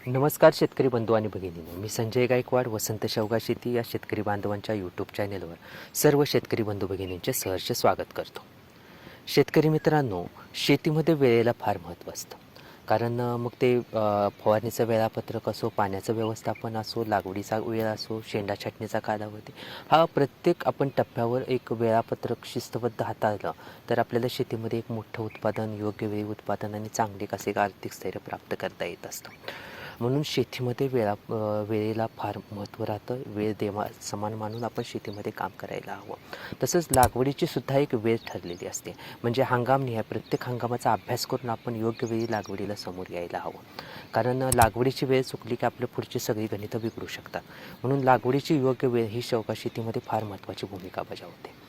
नमस्कार शेतकरी बंधू आणि भगिनींनो, मी संजय गायकवाड वसंत शेवगा शेती या शेतकरी बांधवांच्या यूट्यूब चॅनेलवर सर्व शेतकरी बंधू भगिनींचे सहर्ष स्वागत करतो. शेतकरी मित्रांनो, शेतीमध्ये वेळेला फार महत्त्व असतं. कारण मग ते फवारणीचं वेळापत्रक असो, पाण्याचं व्यवस्थापन असो, लागवडीचा वेळ असो, शेंडा छाटणीचा कालावधी, हा प्रत्येक आपण टप्प्यावर एक वेळापत्रक शिस्तबद्ध हाताळलं तर आपल्याला शेतीमध्ये एक मोठं उत्पादन, योग्य वेळी उत्पादन आणि चांगले कसे एक आर्थिक स्थैर्य प्राप्त करता येत असतं. म्हणून शेतीमध्ये वेळेला फार महत्त्व राहतं. वेळ देवा समान मानून आपण शेतीमध्ये काम करायला हवं. तसंच लागवडीची सुद्धा एक वेळ ठरलेली असते. म्हणजे हंगामनिहाय प्रत्येक हंगामाचा अभ्यास करून आपण योग्य वेळी लागवडीला समोर यायला हवं. कारण लागवडीची वेळ चुकली की आपल्या पुढची सगळी गणितं बिघडू शकतात. म्हणून लागवडीची योग्य वेळ ही शेवगा शेतीमध्ये फार महत्त्वाची भूमिका बजावते.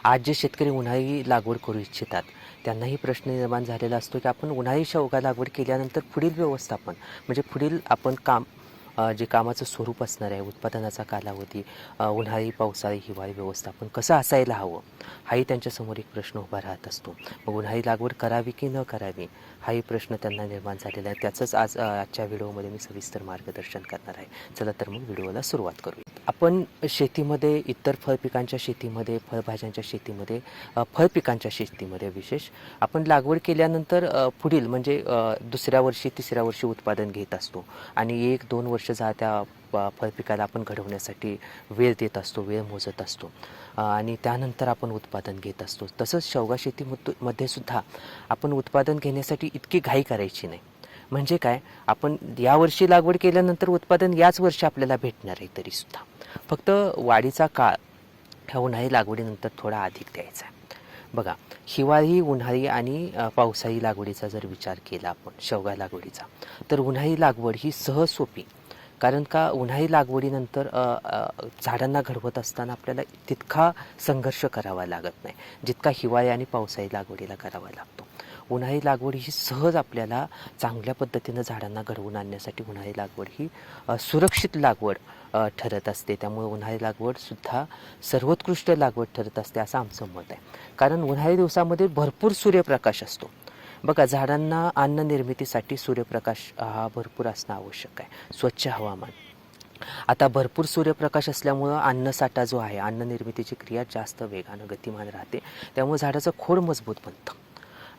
आज जे शेतकरी उन्हाळी लागवड करू इच्छितात त्यांनाही प्रश्न निर्माण झालेला असतो की आपण उन्हाळी शेवगा लागवड केल्यानंतर पुढील व्यवस्थापन म्हणजे पुढील आपण जे कामाचं स्वरूप असणार आहे, उत्पादनाचा कालावधी, उन्हाळी, पावसाळी, हिवाळी व्यवस्थापन कसं असायला हवं, हाही त्यांच्यासमोर एक प्रश्न उभा राहत असतो. मग उन्हाळी लागवड करावी की न करावी, हाही प्रश्न त्यांना निर्माण झालेला आहे. त्याचंच आजच्या व्हिडिओमध्ये मी सविस्तर मार्गदर्शन करणार आहे. चला तर मग व्हिडिओला सुरुवात करूया. आपण शेतीमध्ये इतर फळपिकांच्या शेतीमध्ये, फळभाज्यांच्या शेतीमध्ये, फळपिकांच्या शेतीमध्ये विशेष आपण लागवड केल्यानंतर पुढील म्हणजे दुसऱ्या वर्षी, तिसऱ्या वर्षी उत्पादन घेत असतो आणि 1-2 वर्ष त्या फळपिकाला आपण घडवण्यासाठी वेळ देत असतो, वेळ मोजत असतो आणि त्यानंतर आपण उत्पादन घेत असतो. तसंच शेवगा शेतीमध्ये सुद्धा आपण उत्पादन घेण्यासाठी इतकी घाई करायची नाही. म्हणजे काय, आपण यावर्षी लागवड केल्यानंतर उत्पादन याच वर्षी आपल्याला भेटणार आहे तरीसुद्धा. फक्त वाढीचा काळ ह्या उन्हाळी लागवडीनंतर थोडा अधिक द्यायचा आहे. बघा, हिवाळी, उन्हाळी आणि पावसाळी लागवडीचा जर विचार केला आपण शेवगा लागवडीचा, तर उन्हाळी लागवड ही सहज सोपी. कारण का, उन्हाळी लागवडीनंतर झाडांना घडवत असताना आपल्याला तितका संघर्ष करावा लागत नाही जितका हिवाळी आणि पावसाळी लागवडीला करावा लागतो. उन्हाळी लागवड ही सहज आपल्याला चांगल्या पद्धतीनं झाडांना घडवून आणण्यासाठी उन्हाळी लागवड ही सुरक्षित लागवड ठरत असते. त्यामुळे उन्हाळी लागवडसुद्धा सर्वोत्कृष्ट लागवड ठरत असते असं आमचं मत आहे. कारण उन्हाळी दिवसामध्ये भरपूर सूर्यप्रकाश असतो. बघा, झाडांना अन्न निर्मितीसाठी सूर्यप्रकाश हा भरपूर असणं आवश्यक आहे. स्वच्छ हवामान, आता भरपूर सूर्यप्रकाश असल्यामुळं अन्नसाठा जो आहे, अन्न निर्मितीची क्रिया जास्त वेगानं गतिमान राहते. त्यामुळे झाडाचं खोड मजबूत बनतं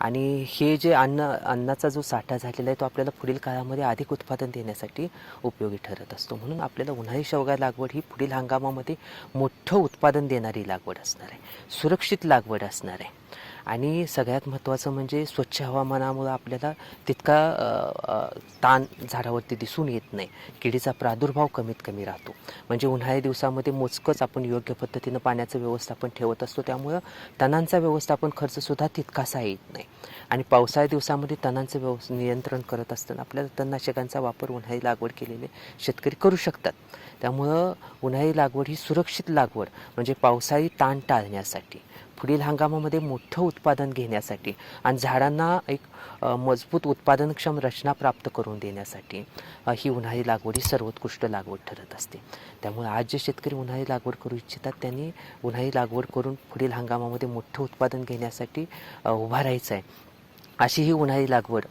आणि हे जे अन्नाचा जो साठा झालेला आहे तो आपल्याला पुढील काळामध्ये अधिक उत्पादन देण्यासाठी उपयोगी ठरत असतो. म्हणून आपल्याला उन्हाळी शेवगा लागवड ही पुढील हंगामामध्ये मोठं उत्पादन देणारी लागवड असणार आहे, सुरक्षित लागवड असणार आहे आणि सगळ्यात महत्त्वाचं म्हणजे स्वच्छ हवामानामुळं आपल्याला तितका ताण झाडावरती दिसून येत नाही. किडीचा प्रादुर्भाव कमीत कमी राहतो. म्हणजे उन्हाळी दिवसामध्ये मोजकंच आपण योग्य पद्धतीनं पाण्याचं व्यवस्थापन ठेवत असतो. त्यामुळं तणांचा व्यवस्थापन खर्चसुद्धा तितकासा येत नाही आणि पावसाळ्या दिवसामध्ये तणांचं नियंत्रण करत असताना आपल्याला तणनाशकांचा वापर उन्हाळी लागवड केलेले शेतकरी करू शकतात. त्यामुळं उन्हाळी लागवड ही सुरक्षित लागवड म्हणजे पावसाळी ताण टाळण्यासाठी, पुढील हंगामामध्ये मोठं उत्पादन घेण्यासाठी आणि झाडांना एक मजबूत उत्पादनक्षम रचना प्राप्त करून देण्यासाठी ही उन्हाळी लागवड ही सर्वोत्कृष्ट लागवड ठरत असते. त्यामुळे आज जे शेतकरी उन्हाळी लागवड करू इच्छितात त्यांनी उन्हाळी लागवड करून पुढील हंगामामध्ये मोठं उत्पादन घेण्यासाठी उभा राहायचं आहे. अशी ही उन्हाळी लागवड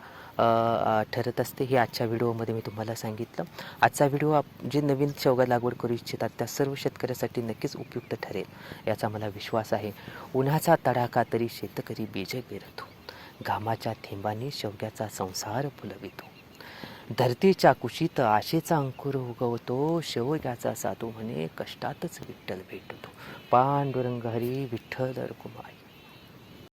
ठरत असते. हे आजच्या व्हिडिओमध्ये मी तुम्हाला सांगितलं. आजचा व्हिडिओ जे नवीन शेवगा लागवड करू इच्छितात त्या सर्व शेतकऱ्यासाठी नक्कीच उपयुक्त ठरेल याचा मला विश्वास आहे. उन्हाचा तडाखा तरी शेतकरी बीज पेरतो, घामाच्या थेंबांनी शेवग्याचा संसार फुलवितो. धरतीच्या कुशीत आशेचा अंकुर उगवतो, शेवग्याचा साधू म्हणे कष्टातच विठ्ठल भेटतो. पांडुरंग हरी विठ्ठल रखुमाई.